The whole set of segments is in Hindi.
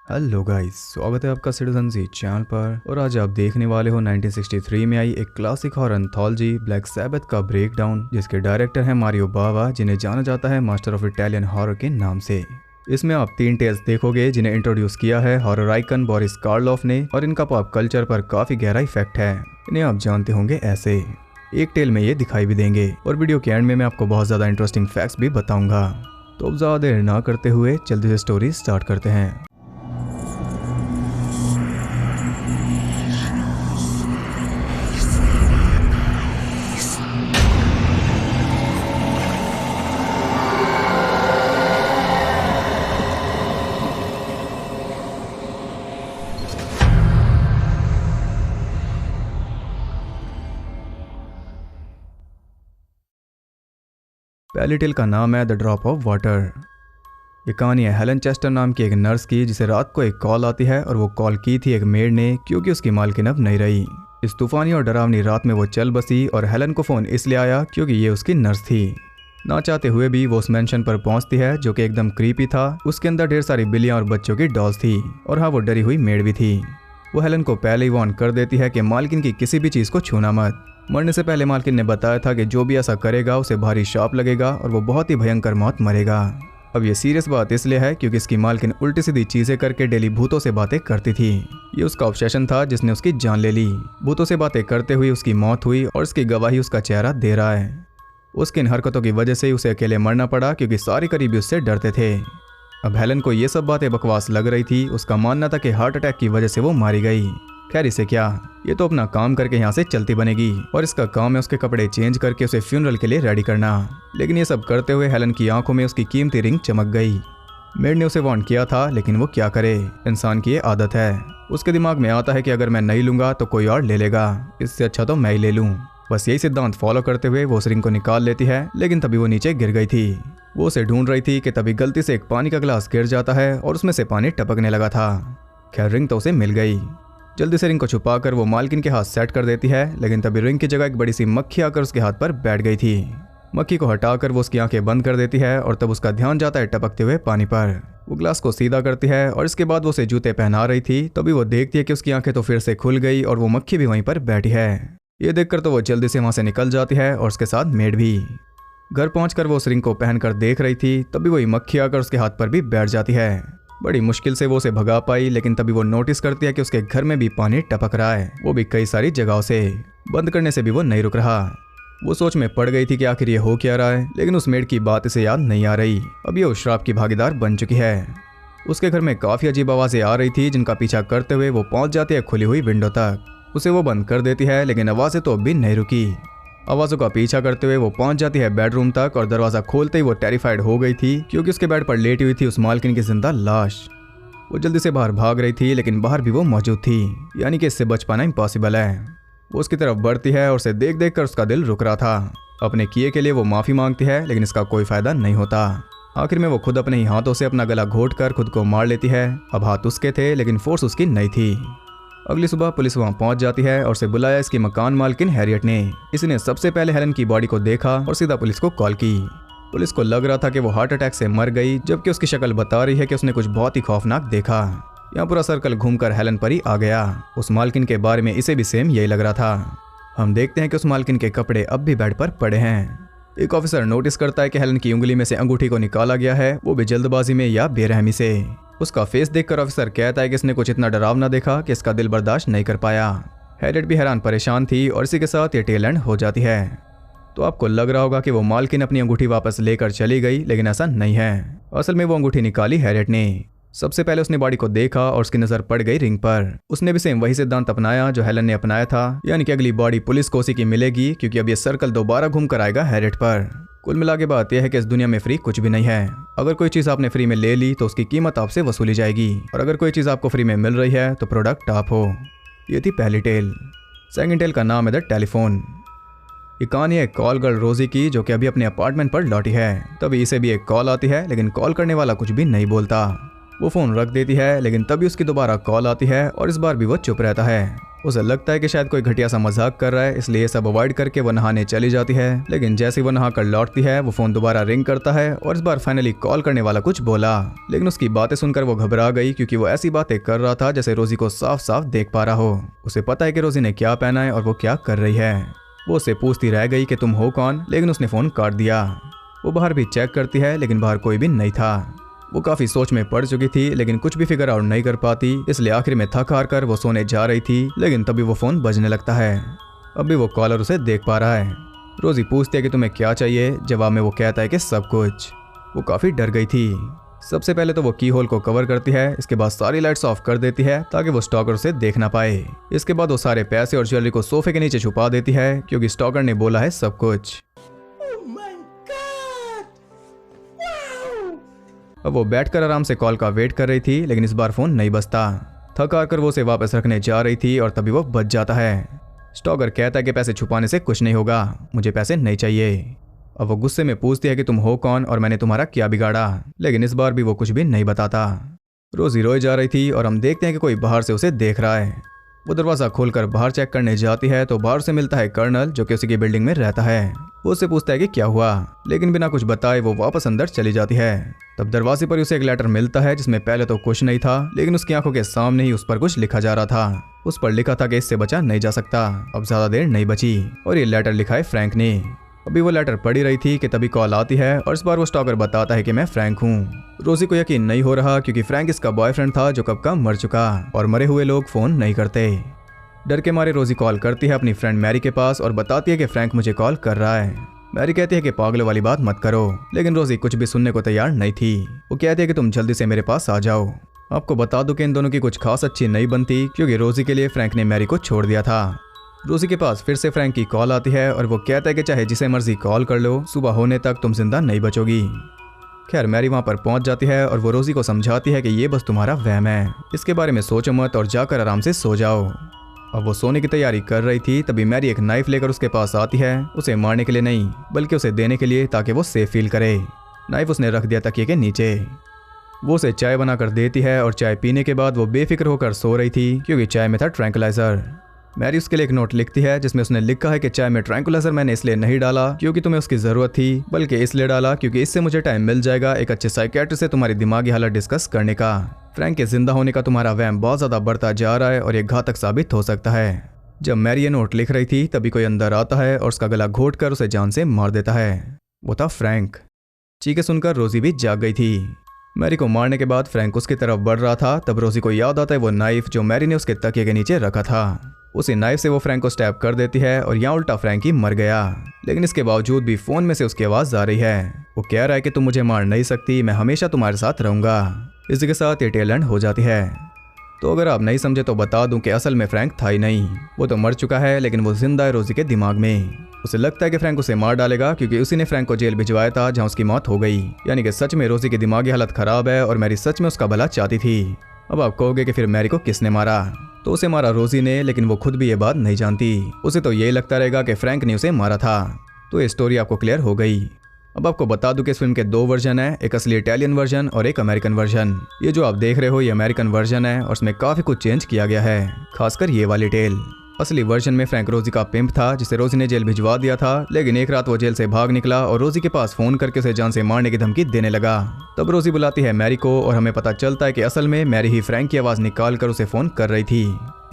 हेलो गाइस, स्वागत है आपका सिटीजन जी चैनल पर। और आज आप देखने वाले हो 1963 में आई एक classic horror anthology black Sabbath का ब्रेकडाउन, जिसके डायरेक्टर हैं मारियो बावा, जिन्हें जाना जाता है मास्टर ऑफ इटालियन हॉरर के नाम से। इसमें आप 3 टेल्स देखोगे जिन्हें इंट्रोड्यूस किया है हॉरर आइकन बोरिस कार्लोफ ने, और इनका पॉप कल्चर पर काफी गहरा इफेक्ट है। इन्हें आप जानते होंगे ऐसे। एक टेल में ये दिखाई भी देंगे, और वीडियो के एंड में मैं आपको बहुत ज्यादा इंटरेस्टिंग फैक्ट्स भी बताऊंगा। तो अब ज्यादा देर ना करते हुए जल्दी से स्टोरी स्टार्ट करते हैं। पहली टेल का नाम है द ड्रॉप ऑफ वाटर। ये कहानी है हेलन चेस्टर नाम की एक नर्स की, जिसे रात को एक कॉल आती है, और वो कॉल की थी एक मेड ने, क्योंकि उसकी मालकिन अब नहीं रही। इस तूफानी और डरावनी रात में वो चल बसी, और हेलन को फोन इसलिए आया क्योंकि ये उसकी नर्स थी। ना चाहते हुए भी वो उस मेंशन पर पहुंचती है, जो कि एकदम क्रीपी था। उसके अंदर ढेर सारी बिल्लियां और बच्चों की डॉल्स थी, और हाँ, वो डरी हुई मेड भी थी। वो हेलन को पहले ही वार्न कर देती है कि मालकिन की किसी भी चीज को छूना मत। मरने से पहले मालकिन ने बताया था कि जो भी ऐसा करेगा उसे भारी शाप लगेगा, और वो बहुत ही भयंकर मौत मरेगा। अब ये सीरियस बात इसलिए है क्योंकि इसकी मालकिन उल्टी सीधी चीजें करके डेली भूतों से बातें करती थी। ये उसका ऑब्सेशन था जिसने उसकी जान ले ली। भूतों से बातें करते हुए उसकी मौत हुई, और इसकी गवाही उसका चेहरा दे रहा है। उसकी इन हरकतों की वजह से ही उसे अकेले मरना पड़ा, क्योंकि सारे करीबी उससे डरते थे। अब हेलन को ये सब बातें बकवास लग रही थी। उसका मानना था कि हार्ट अटैक की वजह से वो मारी गई। खैर, इसे क्या, ये तो अपना काम करके यहाँ से चलती बनेगी, और इसका काम है उसके कपड़े चेंज करके उसे फ्यूनरल के लिए रेडी करना। लेकिन ये सब करते हुए हेलन की आंखों में उसकी कीमती रिंग चमक गई। मेड ने उसे वार्न किया था, लेकिन वो क्या करे, इंसान की ये आदत है। उसके दिमाग में आता है कि अगर मैं नहीं लूंगा तो कोई और ले लेगा, इससे अच्छा तो मैं ही ले लूं। बस यही सिद्धांत फॉलो करते हुए वो उस रिंग को निकाल लेती है, लेकिन तभी वो नीचे गिर गई थी। वो उसे ढूंढ रही थी कि तभी गलती से एक पानी का गिलास गिर जाता है, और उसमें से पानी टपकने लगा था। खैर, रिंग तो उसे मिल गई। जल्दी से रिंग को छुपाकर वो मालकिन के हाथ सेट कर देती है, लेकिन तभी रिंग की जगह एक बड़ी सी मक्खी आकर उसके हाथ पर बैठ गई थी। मक्खी को हटाकर वो उसकी आंखें बंद कर देती है, और तब उसका ध्यान जाता है टपकते हुए पानी पर। वो ग्लास को सीधा करती है, और इसके बाद वो उसे जूते पहना रही थी। तभी वो देखती है कि उसकी आंखें तो फिर से खुल गई, और वो मक्खी भी वहीं पर बैठी है। ये देखकर तो वो जल्दी से वहां से निकल जाती है, और उसके साथ मेड भी। घर पहुंचकर वो उस रिंग को पहनकर देख रही थी, तभी वही मक्खी आकर उसके हाथ पर भी बैठ जाती है। बड़ी मुश्किल से वो उसे भगा पाई, लेकिन तभी वो नोटिस करती है कि उसके घर में भी पानी टपक रहा है, वो भी कई सारी जगहों से। बंद करने से भी वो नहीं रुक रहा। वो सोच में पड़ गई थी कि आखिर ये हो क्या रहा है, लेकिन उस मेड की बात इसे याद नहीं आ रही। अब ये उस श्राप की भागीदार बन चुकी है। उसके घर में काफी अजीब आवाजें आ रही थी, जिनका पीछा करते हुए वो पहुंच जाती है खुली हुई विंडो तक। उसे वो बंद कर देती है, लेकिन आवाजें तो अब भी नहीं रुकी। आवाज़ों का पीछा करते हुए वो पहुंच जाती है बेडरूम तक, और दरवाजा खोलते ही वो टेरिफाइड हो गई थी, क्योंकि उसके बेड पर लेटी हुई थी उस मालकिन की जिंदा लाश। वो जल्दी से बाहर भाग रही थी, लेकिन बाहर भी वो मौजूद थी, यानी कि इससे बच पाना इम्पॉसिबल है। वो उसकी तरफ बढ़ती है, और उसे देख देख कर उसका दिल रुक रहा था। अपने किए के लिए वो माफी मांगती है, लेकिन इसका कोई फायदा नहीं होता। आखिर में वो खुद अपने ही हाथों से अपना गला घोट कर खुद को मार लेती है। अब हाथ उसके थे, लेकिन फोर्स उसकी नहीं थी। अगली सुबह पुलिस वहां पहुंच जाती है, और उसे बुलाया इसकी मकान मालकिन हैरियट ने। इसने सबसे पहले हेलन की बॉडी को देखा, और सीधा पुलिस को कॉल की। पुलिस को लग रहा था कि वो हार्ट अटैक से मर गई, जबकि उसकी शक्ल बता रही है कि उसने कुछ बहुत ही खौफनाक देखा। यहाँ पूरा सर्कल घूमकर हेलन पर ही आ गया। उस मालकिन के बारे में इसे भी सेम यही लग रहा था। हम देखते हैं कि उस मालकिन के कपड़े अब भी बेड पर पड़े हैं। एक ऑफिसर नोटिस करता है कि हेलन की उंगली में से अंगूठी को निकाला गया है, वो भी जल्दबाजी में या बेरहमी से। उसका फेस देखकर ऑफिसर कहता है कि इसने कुछ इतना डरावना देखा कि इसका दिल बर्दाश्त नहीं कर पाया। हैरियट भी हैरान परेशान थी, और इसी के साथ ये टेल एंड हो जाती है। तो आपको लग रहा होगा कि वो मालकिन अपनी अंगूठी वापस लेकर चली गई, लेकिन ऐसा नहीं है। असल में वो अंगूठी निकाली हैरियट ने। सबसे पहले उसने बॉडी को देखा, और उसकी नजर पड़ गई रिंग पर। उसने भी सेम वही सिद्धांत अपनाया जो हेलन ने अपनाया था, यानी कि अगली बॉडी पुलिस को उसी की मिलेगी, क्योंकि अब ये सर्कल दोबारा घूम कर आएगा हैरियट पर। कुल मिला के बात यह है कि इस दुनिया में फ्री कुछ भी नहीं है। अगर कोई चीज आपने फ्री में ले ली तो उसकी कीमत आपसे वसूली जाएगी, और अगर कोई चीज आपको फ्री में मिल रही है तो प्रोडक्ट आप हो। ये थी पहली टेल। सेकंड टेल का नाम है द टेलीफोन। ये कहानी है कॉल गर्ल रोजी की, जो कि अभी अपने अपार्टमेंट पर लौटी है। तभी इसे भी एक कॉल आती है, लेकिन कॉल करने वाला कुछ भी नहीं बोलता। वो फोन रख देती है, लेकिन तभी उसकी दोबारा कॉल आती है, और इस बार भी वो चुप रहता है। उसे लगता है कि शायद कोई घटिया सा मजाक कर रहा है, इसलिए सब अवॉइड करके वो नहाने चली जाती है। लेकिन जैसे वो नहा कर लौटती है वो फोन दोबारा रिंग करता है और इस बार फाइनली कॉल करने वाला कुछ बोला। लेकिन उसकी बातें सुनकर वो घबरा गई, क्योंकि वो ऐसी बातें कर रहा था जैसे रोजी को साफ साफ देख पा रहा हो। उसे पता है कि रोजी ने क्या पहना है और वो क्या कर रही है। वो उससे पूछती रह गई कि तुम हो कौन, लेकिन उसने फोन काट दिया। वो बाहर भी चेक करती है, लेकिन बाहर कोई भी नहीं था। वो काफी सोच में पड़ चुकी थी, लेकिन कुछ भी फिगर आउट नहीं कर पाती, इसलिए आखिर में थक हार कर वो सोने जा रही थी। लेकिन तभी वो फोन बजने लगता है। अभी वो कॉलर उसे देख पा रहा है। रोजी पूछती है कि तुम्हें क्या चाहिए। जवाब में वो कहता है कि सब कुछ। वो काफी डर गई थी। सबसे पहले तो वो की होल को कवर करती है, इसके बाद सारी लाइट्स ऑफ कर देती है ताकि वो स्टॉकर उसे देख ना पाए। इसके बाद वो सारे पैसे और ज्वेलरी को सोफे के नीचे छुपा देती है, क्योंकि स्टॉकर ने बोला है सब कुछ। अब वो बैठकर आराम से कॉल का वेट कर रही थी, लेकिन इस बार फोन नहीं बजता। थक हार कर वो उसे वापस रखने जा रही थी और तभी वो बज जाता है। स्टॉकर कहता है कि पैसे छुपाने से कुछ नहीं होगा, मुझे पैसे नहीं चाहिए। अब वो गुस्से में पूछती है कि तुम हो कौन और मैंने तुम्हारा क्या बिगाड़ा, लेकिन इस बार भी वो कुछ भी नहीं बताता। रोजी रोए जा रही थी और हम देखते हैं कि कोई बाहर से उसे देख रहा है। वो दरवाज़ा खोलकर बाहर चेक करने जाती है तो बाहर से मिलता है कर्नल, जो कि उसी की बिल्डिंग में रहता है। वो उससे पूछता है कि क्या हुआ, लेकिन बिना कुछ बताए वो वापस अंदर चली जाती है। तब दरवाजे पर उसे एक लेटर मिलता है, जिसमें पहले तो कुछ नहीं था, लेकिन उसकी आंखों के सामने ही उस पर कुछ लिखा जा रहा था। उस पर लिखा था कि इससे बचा नहीं जा सकता, अब ज्यादा देर नहीं बची। और ये लेटर लिखा है फ्रैंक ने। अभी वो लेटर पढ़ी रही थी कि तभी कॉल आती है और इस बार वो स्टॉकर बताता है कि मैं फ्रैंक हूँ। रोजी को यकीन नहीं हो रहा, क्योंकि फ्रैंक इसका बॉयफ्रेंड था जो कब का मर चुका, और मरे हुए लोग फोन नहीं करते। डर के मारे रोजी कॉल करती है अपनी फ्रेंड मैरी के पास और बताती है कि फ्रैंक मुझे कॉल कर रहा है। मैरी कहती है कि पागलों वाली बात मत करो, लेकिन रोजी कुछ भी सुनने को तैयार नहीं थी। वो कहती है कि तुम जल्दी से मेरे पास आ जाओ। आपको बता दूं कि इन दोनों की कुछ खास अच्छी नहीं बनती, क्योंकि रोजी के लिए फ्रैंक ने मैरी को छोड़ दिया था। रोजी के पास फिर से फ्रैंक की कॉल आती है और वो कहता है कि चाहे जिसे मर्जी कॉल कर लो, सुबह होने तक तुम जिंदा नहीं बचोगी। खैर मैरी वहाँ पर पहुँच जाती है और वो रोजी को समझाती है कि ये बस तुम्हारा वहम है, इसके बारे में सोचो मत और जाकर आराम से सो जाओ। अब वो सोने की तैयारी कर रही थी, तभी मैरी एक नाइफ लेकर उसके पास आती है, उसे मारने के लिए नहीं बल्कि उसे देने के लिए, ताकि वो सेफ फील करे। नाइफ उसने रख दिया तकिए के नीचे। वो उसे चाय बनाकर देती है और चाय पीने के बाद वो बेफिक्र होकर सो रही थी, क्योंकि चाय में था ट्रैंकुलाइजर। मैरी उसके लिए एक नोट लिखती है जिसमें उसने लिखा है कि चाय में ट्रैंकुलाइजर मैंने इसलिए नहीं डाला क्योंकि तुम्हें उसकी जरूरत थी, बल्कि इसलिए डाला क्योंकि इससे मुझे टाइम मिल जाएगा एक अच्छे साइकियाट्रिस्ट से तुम्हारी दिमागी हालत डिस्कस करने का। फ्रैंक के जिंदा होने का तुम्हारा वहम बहुत ज्यादा बढ़ता जा रहा है और ये घातक साबित हो सकता है। जब मैरी ये नोट लिख रही थी तभी कोई अंदर आता है और उसका गला घोट कर उसे जान से मार देता है। वो था फ्रैंक। चीखें सुनकर रोजी भी जाग गई थी। मैरी को मारने के बाद फ्रैंक उसकी तरफ बढ़ रहा था, तब रोजी को याद आता है वो नाइफ जो मैरी ने उसके तकिए के नीचे रखा था। उसी नाइफ से वो फ्रैंक को स्टैब कर देती है और यहाँ उल्टा फ्रैंक ही मर गया। लेकिन इसके बावजूद भी फोन में से उसकी आवाज आ रही है। वो कह रहा है कि तुम मुझे मार नहीं सकती, मैं हमेशा तुम्हारे साथ रहूंगा। इसी के साथ ये टेल एंड हो जाती है। तो अगर आप नहीं समझे तो बता दूं कि असल में फ्रैंक था ही नहीं, वो तो मर चुका है, लेकिन वो जिंदा है रोजी के दिमाग में। उसे लगता है कि फ्रैंक उसे मार डालेगा क्योंकि उसी ने फ्रैंक को जेल भिजवाया था जहां उसकी मौत हो गई। यानी कि सच में रोजी की दिमागी हालत खराब है और मैरी सच में उसका भला चाहती थी। अब आप कहोगे कि फिर मैरी को किसने मारा, तो उसे मारा रोजी ने, लेकिन वो खुद भी ये बात नहीं जानती। उसे तो यही लगता रहेगा कि फ्रैंक ने उसे मारा था। तो ये स्टोरी आपको क्लियर हो गई। अब आपको बता दूं कि इस फिल्म के 2 वर्जन हैं, एक असली इटालियन वर्जन और एक अमेरिकन वर्जन। ये जो आप देख रहे हो ये अमेरिकन वर्जन है और उसमें काफी कुछ चेंज किया गया है, खासकर ये वाली टेल। असली वर्जन में फ्रैंक रोजी का पिंप था जिसे रोजी ने जेल भिजवा दिया था, लेकिन एक रात वो जेल से भाग निकला और रोजी के पास फोन करके उसे जान से मारने की धमकी देने लगा। तब रोजी बुलाती है मैरी को और हमें पता चलता है कि असल में मैरी ही फ्रैंक की आवाज निकाल कर उसे फोन कर रही थी।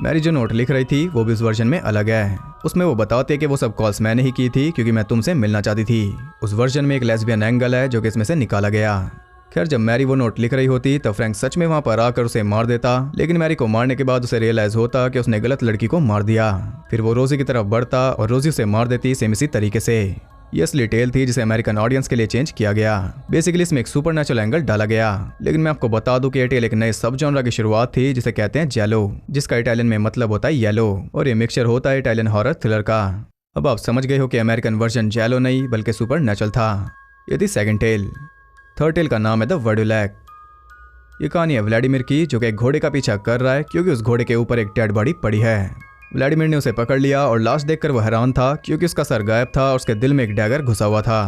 मैरी जो नोट लिख रही थी वो भी उस वर्जन में अलग है। उसमें वो बताते हैं कि वो सब कॉल्स मैंने ही की थी क्योंकि मैं तुमसे मिलना चाहती थी। उस वर्जन में एक लेस्बियन एंगल है जो कि इसमें से निकाला गया। खैर जब मैरी वो नोट लिख रही होती तब फ्रैंक सच में वहां पर आकर उसे मार देता, लेकिन मैरी को मारने के बाद उसे रियलाइज होता कि उसने गलत लड़की को मार दिया। फिर वो रोजी की तरफ बढ़ता और रोजी उसे मार देती सेम इसी तरीके से। ये असली टेल थी जिसे अमेरिकन ऑडियंस के लिए चेंज किया गया। बेसिकली इसमें एक सुपरनैचुरल एंगल डाला गया। लेकिन मैं आपको बता दूं कि ये टेल एक नए सब जॉनरा की शुरुआत थी जिसे कहते हैं जैलो, जिसका इटालियन में मतलब होता है येलो, और ये मिक्सचर होता है इटालियन हॉरर थ्रिलर का। अब आप समझ गए हो कि अमेरिकन वर्जन जैलो नहीं बल्कि सुपरनैचुरल था। ये थी सेकंड टेल। थर्ड टेल का नाम है द वर्डुलैक। ये कहानी है व्लादिमीर की, जो कि एक घोड़े का पीछा कर रहा है क्योंकि उस घोड़े के ऊपर एक डेड बॉडी पड़ी है। व्लादिमीर ने उसे पकड़ लिया और लाश देखकर वो हैरान था क्योंकि उसका सर गायब था और उसके दिल में एक डैगर घुसा हुआ था।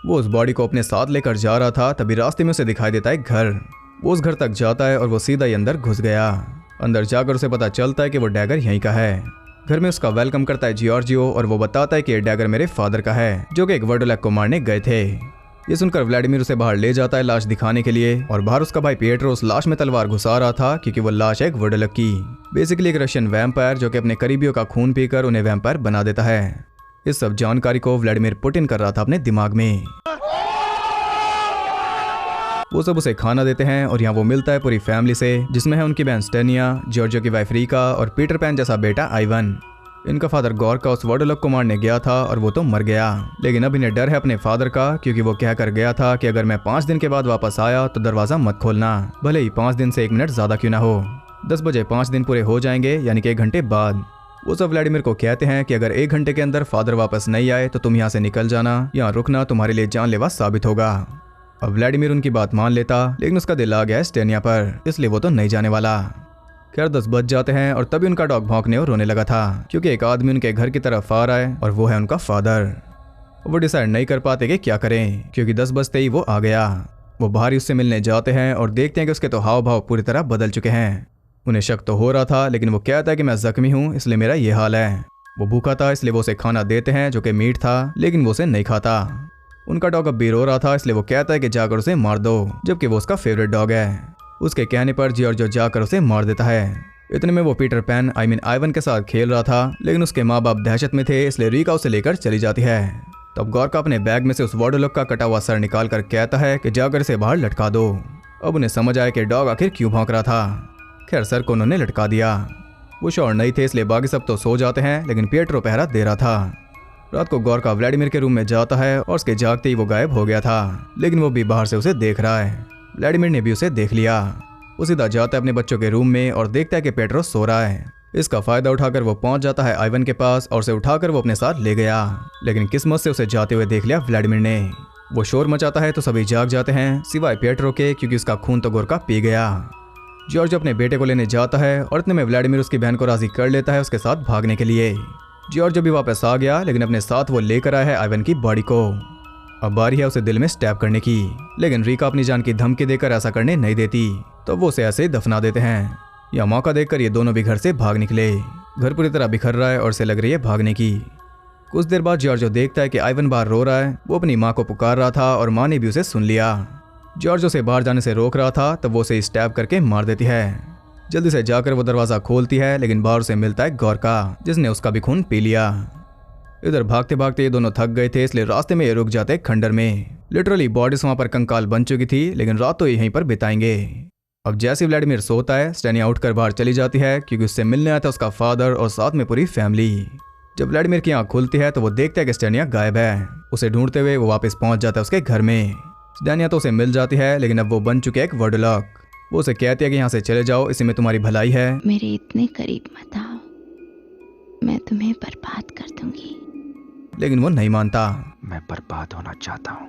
वो उस बॉडी को अपने साथ लेकर जा रहा था, तभी रास्ते में उसे दिखाई देता है घर। वो उस घर तक जाता है और वो सीधा ही अंदर घुस गया। अंदर जाकर उसे पता चलता है कि वो डैगर यहीं का है। घर में उसका वेलकम करता है जियोर्जियो और वो बताता है कि ये डैगर मेरे फादर का है, जो कि एक वर्डोलैक को मारने गए थे। ये सुनकर व्लादिमीर उसे बाहर ले जाता है लाश दिखाने के लिए, और बाहर उसका भाई पिएट्रो उस लाश में तलवार घुसा रहा था क्योंकि वो लाश है एक वर्डोलैक की, बेसिकली एक रशियन वैम्पायर जो कि अपने करीबियों का खून पीकर उन्हें वैम्पायर बना देता है। इस सब जानकारी को व्लादिमीर पुटिन कर रहा था अपने दिमाग में। वो सब उसे खाना देते हैं और यहाँ वो मिलता है पूरी फैमिली से, जिसमें है उनकी बहन स्टेनिया, जॉर्जियो की वाइफ रीका और पीटर पैन जैसा बेटा आइवन। इनका फादर गॉर्का उस वर्डोलैक को मारने गया था और वो तो मर गया, लेकिन अब इन्हें डर है अपने फादर का, क्योंकि वो कह कर गया था कि अगर मैं 5 दिन के बाद वापस आया तो दरवाजा मत खोलना, भले ही 5 दिन से 1 मिनट ज्यादा क्यों ना हो। 10 बजे 5 दिन पूरे हो जाएंगे, यानी कि 1 घंटे बाद। वो सब व्लादिमीर को कहते हैं कि अगर 1 घंटे के अंदर फादर वापस नहीं आए तो तुम यहाँ से निकल जाना, यहाँ रुकना तुम्हारे लिए जानलेवा साबित होगा। अब व्लादिमीर उनकी बात मान लेता, लेकिन उसका दिल आ गया स्टेनिया पर, इसलिए वो तो नहीं जाने वाला। खैर 10 बज जाते हैं और तभी उनका डॉग भौंकने और रोने लगा था, क्योंकि एक आदमी उनके घर की तरफ आ रहा है और वो है उनका फादर। वो डिसाइड नहीं कर पाते कि क्या करें, क्योंकि 10 बजते ही वो आ गया। वो बाहर ही उससे मिलने जाते हैं और देखते हैं कि उसके तो हाव भाव पूरी तरह बदल चुके हैं। उन्हें शक तो हो रहा था, लेकिन वो कहता है कि मैं जख्मी हूँ इसलिए मेरा ये हाल है। वो भूखा था इसलिए वो उसे खाना देते हैं जो कि मीट था, लेकिन वो उसे नहीं खाता। उनका डॉग अब भी रो रहा था, इसलिए वो कहता है कि जाकर उसे मार दो, जबकि वो उसका फेवरेट डॉग है। उसके कहने पर जियोर्जियो जाकर उसे मार देता है। इतने में वो पीटर पैन आइवन के साथ खेल रहा था, लेकिन उसके माँ बाप दहशत में थे, इसलिए रीका उसे लेकर चली जाती है। तब गॉर्का अपने बैग में से उस वर्डोलैक का कटा हुआ सर निकाल कर कहता है कि जाकर इसे बाहर लटका दो। अब उन्हें समझ आया कि डॉग आखिर क्यों भौंक रहा था। खैर सर को उन्होंने लटका दिया। वो श्योर नहीं थे, इसलिए बाकी सब तो सो जाते हैं, लेकिन पिएट्रो पहरा दे रहा था। रात को गॉर्का व्लादिमीर के रूम में जाता है और उसके जागते ही वो गायब हो गया था, लेकिन वो भी बाहर से उसे देख रहा है। व्लादिमीर ने भी उसे देख लिया। वो सीधा जाता है अपने बच्चों के रूम में और देखता है कि पिएट्रो सो रहा है। इसका फायदा उठाकर वो पहुंच जाता है आइवन के पास और उसे उठाकर वो अपने साथ ले गया, लेकिन किस्मत से उसे जाते हुए देख लिया व्लादिमीर ने। वो शोर मचाता है तो सभी जाग जाते हैं सिवाय पिएट्रो के, क्योंकि उसका खून तो गॉर्का पी गया। जॉर्ज अपने बेटे को लेने जाता है और इतने में व्लादिमीर उसकी बहन को राजी कर लेता है उसके साथ भागने के लिए। जॉर्ज भी वापस आ गया, लेकिन अपने साथ वो लेकर आया है आइवन की बॉडी को। अब बारी है उसे दिल में स्टैब करने की, लेकिन रीका अपनी जान की धमकी देकर ऐसा करने नहीं देती, तो वो उसे ऐसे ही दफना देते हैं। यह मौका देखकर ये दोनों भी घर से भाग निकले। घर पूरी तरह बिखर रहा है और उसे लग रही है भागने की। कुछ देर बाद जॉर्ज देखता है कि आइवन बाहर रो रहा है। वो अपनी माँ को पुकार रहा था और माँ ने भी उसे सुन लिया। जॉर्ज उसे बाहर जाने से रोक रहा था, तब वो उसे स्टैब करके मार देती है। जल्दी से जाकर वो दरवाजा खोलती है, लेकिन बाहर से मिलता है गॉर्का, जिसने उसका भी खून पी लिया। इधर भागते भागते ये दोनों थक गए थे, इसलिए रास्ते में ये रुक जाते खंडर में। लिटरली बॉडीज वहां पर कंकाल बन चुकी थी, लेकिन रात तो यहीं पर बिताएंगे। अब जैसे व्लादिमीर सोता है, स्टेनिया उठकर बाहर चली जाती है, क्योंकि उससे मिलने आया था उसका फादर और साथ में पूरी फैमिली। जब व्लादिमीर की आंख खुलती है तो वो देखता है कि स्टेनिया गायब है। उसे ढूंढते हुए वो वापस पहुंच जाता है उसके घर में। स्टेनिया तो उसे मिल जाती है, लेकिन अब वो बन चुके एक वर्डोलैक। वो उसे कहती है कि यहाँ से चले जाओ, इसी में तुम्हारी भलाई है। मेरे इतने करीब मत आओ, मैं तुम्हें बर्बाद कर दूंगी। लेकिन वो नहीं मानता। मैं बर्बाद होना चाहता हूँ।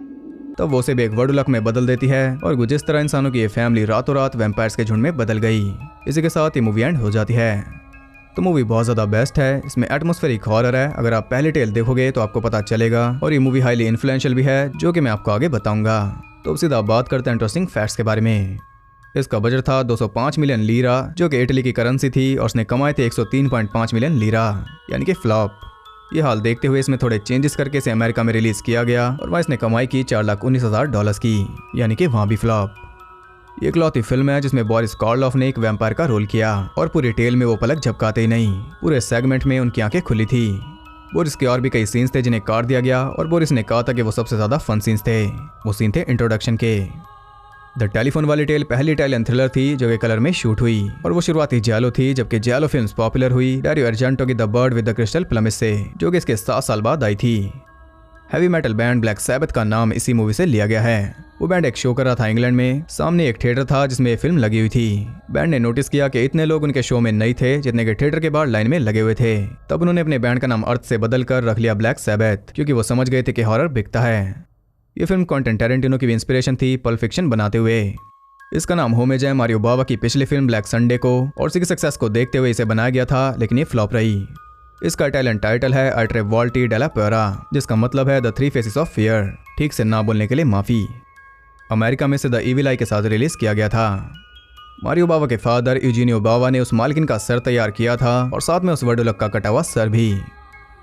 तब वो उसे भी एक वर्डोलैक में बदल देती है और जिस तरह इंसानों की ये फैमिली रातों रात वैम्पायर्स के झुंड में बदल गई। इसी के साथ ये मूवी एंड हो जाती है। तो मूवी बहुत ज़्यादा बेस्ट है। इसमें एटमॉस्फेरिक हॉरर है। अगर आप पहली टेल देखोगे तो आपको पता चलेगा, और ये मूवी हाईली इन्फ्लुएंशियल भी है, जो कि मैं आपको आगे बताऊंगा। तो अब सीधा बात करते हैं इंटरेस्टिंग फैक्ट्स के बारे में। इसका बजट था 205 मिलियन लीरा, जो कि इटली की करेंसी थी, और उसने कमाए थे 103.5 मिलियन लीरा, यानी कि फ्लॉप। ये हाल देखते हुए इसमें थोड़े चेंजेस करके इसे अमेरिका में रिलीज किया गया, और वहाँ इसने कमाई की $4,19,000 की, यानी कि वहाँ भी फ्लॉप। ये इकलौती फिल्म है जिसमें बोरिस कार्लोफ ने एक वैम्पायर का रोल किया, और पूरी टेल में वो पलक झपकाते ही नहीं, पूरे सेगमेंट में उनकी आंखें खुली थी। बोरिस के और भी कई सीन्स थे जिन्हें काट दिया गया, और बोरिस ने कहा था कि वो सबसे ज्यादा फन सीन्स थे। वो सीन थे इंट्रोडक्शन के। द टेलीफोन वाली टेल पहली इटालियन थ्रिलर थी जो कि कलर में शूट हुई, और वो शुरुआती जैलो थी, जबकि जैलो फिल्म्स पॉपुलर हुई डारियो अर्जेंटो की the bird with the crystal plumage से, जो कि इसके 7 साल बाद आई थी। Heavy metal band Black Sabbath का नाम इसी मूवी से लिया गया है। वो बैंड एक शो कर रहा था इंग्लैंड में। सामने एक थिएटर था जिसमें ये फिल्म लगी हुई थी। बैंड ने नोटिस किया कि इतने लोग उनके शो में नहीं थे जितने के थिएटर के बाहर लाइन में लगे हुए थे। तब उन्होंने अपने बैंड का नाम अर्थ से बदल कर रख लिया ब्लैक सैबथ, क्योंकि वो समझ गए थे कि हॉरर बिकता है। ये फिल्म क्वेंटिन टैरेंटिनो की भी इंस्पिरेशन थी पल्प फिक्शन बनाते हुए। इसका नाम होमेज है मारियो बावा की पिछली फिल्म ब्लैक संडे को, और उसी के सक्सेस को देखते हुए इसे बनाया गया था, लेकिन ये फ्लॉप रही। इसका इटालियन टाइटल है आई ट्रे वॉल्टी डेला प्योरा, जिसका मतलब है द 3 फेसेस ऑफ फियर। ठीक से ना बोलने के लिए माफी। अमेरिका में इसे द इविल आई के साथ रिलीज किया गया था। मारियो बावा के फादर यूजीनियो बावा ने उस मालकिन का सर तैयार किया था और साथ में उस वडोलक का कटा हुआ सर भी।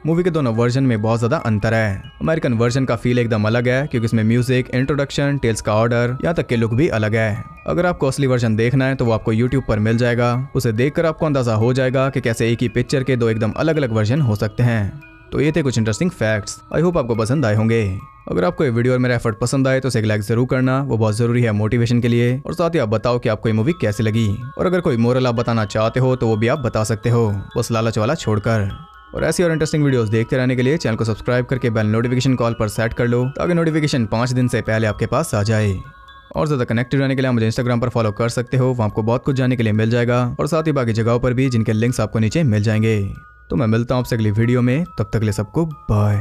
मूवी के दोनों वर्जन में बहुत ज़्यादा अंतर है। अमेरिकन वर्जन का फील एकदम अलग है क्योंकि इसमें म्यूजिक, इंट्रोडक्शन, टेल्स का ऑर्डर, यहाँ तक के लुक भी अलग है। अगर आपको असली वर्जन देखना है तो वो आपको यूट्यूब पर मिल जाएगा। उसे देखकर आपको अंदाजा हो जाएगा कि कैसे एक ही पिक्चर के दो एकदम अलग अलग वर्जन हो सकते हैं। तो ये थे कुछ इंटरेस्टिंग फैक्ट्स। आई होप आपको पसंद आए होंगे। अगर आपको ये वीडियो और मेरा एफर्ट पसंद आए तो उसे एक लाइक जरूर करना, वो बहुत जरूरी है मोटिवेशन के लिए। और साथ ही आप बताओ कि आपको ये मूवी कैसी लगी। और अगर कोई मोरल आप बताना चाहते हो तो वो भी आप बता सकते हो, बस लालच वाला छोड़कर। और ऐसी और इंटरेस्टिंग वीडियोस देखते रहने के लिए चैनल को सब्सक्राइब करके बेल नोटिफिकेशन कॉल पर सेट कर लो ताकि नोटिफिकेशन 5 दिन से पहले आपके पास आ जाए। और ज़्यादा कनेक्टेड रहने के लिए आप मुझे इंस्टाग्राम पर फॉलो कर सकते हो, वहाँ आपको बहुत कुछ जानने के लिए मिल जाएगा। और साथ ही बाकी जगहों पर भी जिनके लिंक्स आपको नीचे मिल जाएंगे। तो मैं मिलता हूँ आपसे अगली वीडियो में, तब तक के लिए सबको बाय।